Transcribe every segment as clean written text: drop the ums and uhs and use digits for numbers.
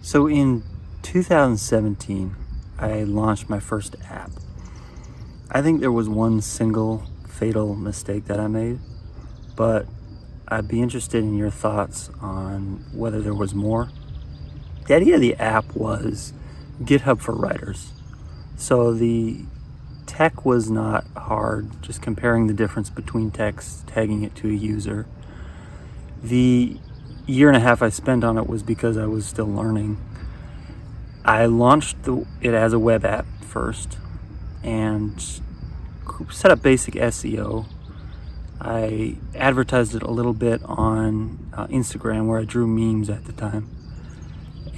So in 2017, I launched my first app. I think there was one single fatal mistake that I made, but I'd be interested in your thoughts on whether there was more. The idea of the app was GitHub for writers. So the tech was not hard, just comparing the difference between text, tagging it to a user. The year and a half I spent on it was because I was still learning. I launched it as a web app first and set up basic SEO. I advertised it a little bit on Instagram, where I drew memes at the time,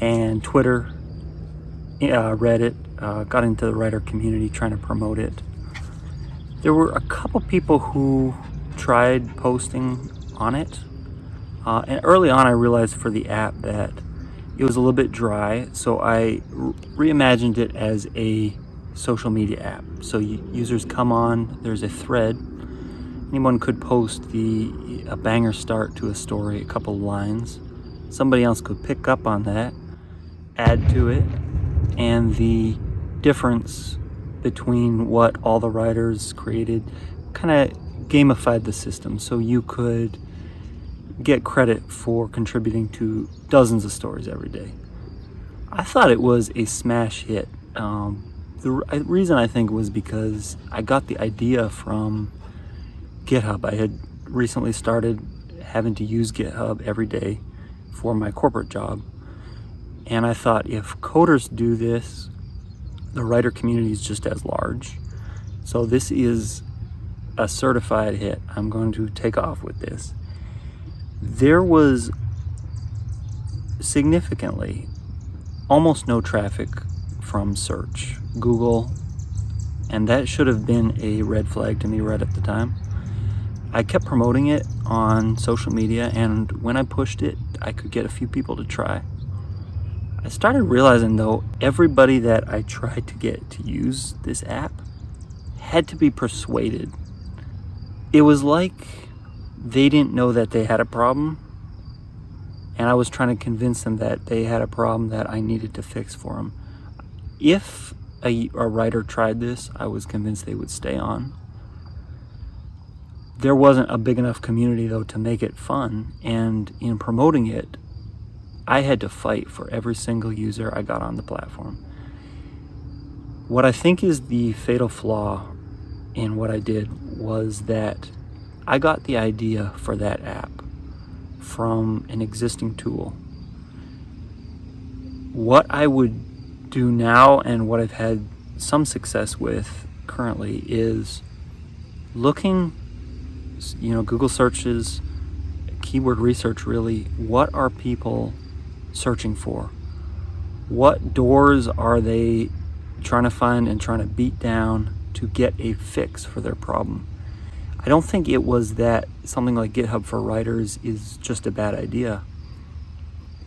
and Twitter, Reddit, got into the writer community trying to promote it. There were a couple people who tried posting on it, and early on I realized for the app that it was a little bit dry, so I reimagined it as a social media app. So users come on, there's a thread, anyone could post a banger start to a story, a couple lines. Somebody else could pick up on that, add to it, and the difference between what all the writers created kind of gamified the system, so you could get credit for contributing to dozens of stories every day. I thought it was a smash hit. The reason I think was because I got the idea from GitHub. I had recently started having to use GitHub every day for my corporate job, and I thought, if coders do this, the writer community is just as large. So this is a certified hit. I'm going to take off with this. There was significantly almost no traffic from search, Google, and that should have been a red flag to me right at the time. I kept promoting it on social media, and when I pushed it, I could get a few people to try. I started realizing, though, everybody that I tried to get to use this app had to be persuaded. It was like they didn't know that they had a problem, and I was trying to convince them that they had a problem that I needed to fix for them. If a writer tried this, I was convinced they would stay on. There wasn't a big enough community, though, to make it fun, and in promoting it, I had to fight for every single user I got on the platform. What I think is the fatal flaw in what I did was that I got the idea for that app from an existing tool. What I would do now, and what I've had some success with currently, is looking, Google searches, keyword research really, what are people searching for? What doors are they trying to find and trying to beat down to get a fix for their problem? I don't think it was that something like GitHub for writers is just a bad idea.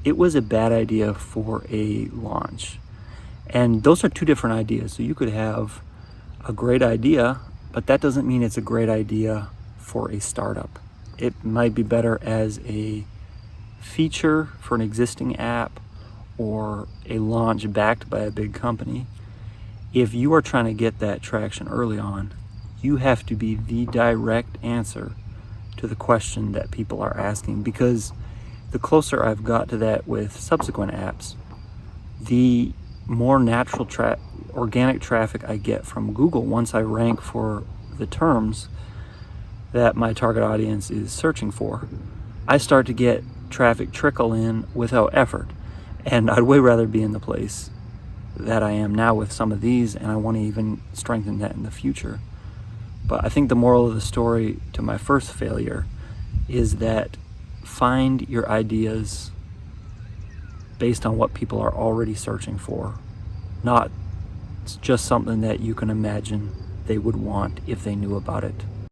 It was a bad idea for a launch. And those are two different ideas. So you could have a great idea, but that doesn't mean it's a great idea for a startup. It might be better as a feature for an existing app or a launch backed by a big company. If you are trying to get that traction early on, you have to be the direct answer to the question that people are asking, because the closer I've got to that with subsequent apps, the more natural organic traffic I get from Google once I rank for the terms that my target audience is searching for. I start to get traffic trickle in without effort, and I'd way rather be in the place that I am now with some of these, and I want to even strengthen that in the future. But I think the moral of the story to my first failure is that find your ideas based on what people are already searching for, not just something that you can imagine they would want if they knew about it.